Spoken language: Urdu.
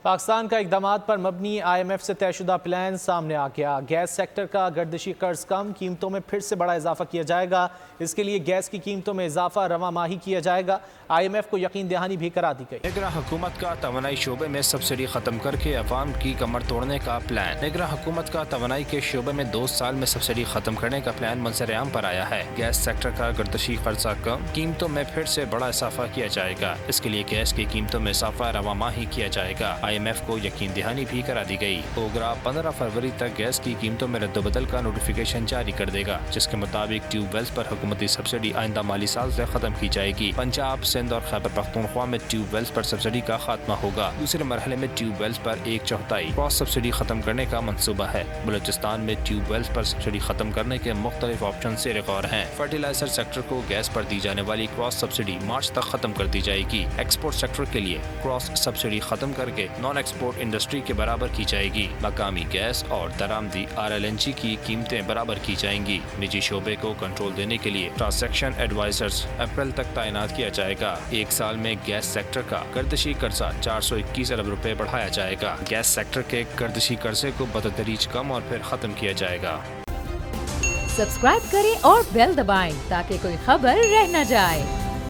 پاکستان کا اقدامات پر مبنی IMF سے طے شدہ پلان سامنے آ گیا۔ گیس سیکٹر کا گردشی قرض کم، قیمتوں میں پھر سے بڑا اضافہ کیا جائے گا۔ اس کے لیے گیس کی قیمتوں میں اضافہ رواں ماہی کیا جائے گا۔ IMF کو یقین دہانی بھی کرا دی گئی۔ نگراں حکومت کا توانائی شعبے میں سبسڈی ختم کر کے عوام کی کمر توڑنے کا پلان۔ نگراں حکومت کا توانائی کے شعبے میں 2 سال میں سبسڈی ختم کرنے کا پلان منظر عام پر آیا ہے۔ گیس سیکٹر کا گردشی قرضہ کم، قیمتوں میں پھر سے بڑا اضافہ کیا جائے گا۔ اس کے لیے گیس کی قیمتوں میں اضافہ رواں ماہی کیا جائے گا۔ IMF کو یقین دہانی بھی کرا دی گئی۔ اوگرا 15 فروری تک گیس کی قیمتوں میں رد و بدل کا نوٹیفیکیشن جاری کر دے گا، جس کے مطابق ٹیوب ویلز پر حکومتی سبسڈی آئندہ مالی سال سے ختم کی جائے گی۔ پنجاب، سندھ اور خیبر پختونخوا میں ٹیوب ویلز پر سبسڈی کا خاتمہ ہوگا۔ دوسرے مرحلے میں ٹیوب ویلز پر 1/4 کراس سبسڈی ختم کرنے کا منصوبہ ہے۔ بلوچستان میں ٹیوب ویلز پر سبسڈی ختم کرنے کے مختلف آپشن زیر غور ہیں۔ فرٹیلائزر سیکٹر کو گیس پر دی جانے والی کراس سبسڈی مارچ تک ختم کر دی جائے گی۔ ایکسپورٹ سیکٹر کے لیے کراس سبسڈی ختم کر کے نان ایکسپورٹ انڈسٹری کے برابر کی جائے گی۔ مقامی گیس اور درآمدی RLNG کی قیمتیں برابر کی جائیں گی۔ نجی شعبے کو کنٹرول دینے کے لیے ٹرانزیکشن ایڈوائزرز اپریل تک تعینات کیا جائے گا۔ 1 سال میں گیس سیکٹر کا گردشی قرضہ 421 ارب روپے بڑھایا جائے گا۔ گیس سیکٹر کے گردشی قرضے کو بتدریج کم اور پھر ختم کیا جائے گا۔ سبسکرائب کریں اور بیل دبائیں تاکہ کوئی خبر رہ نہ جائے۔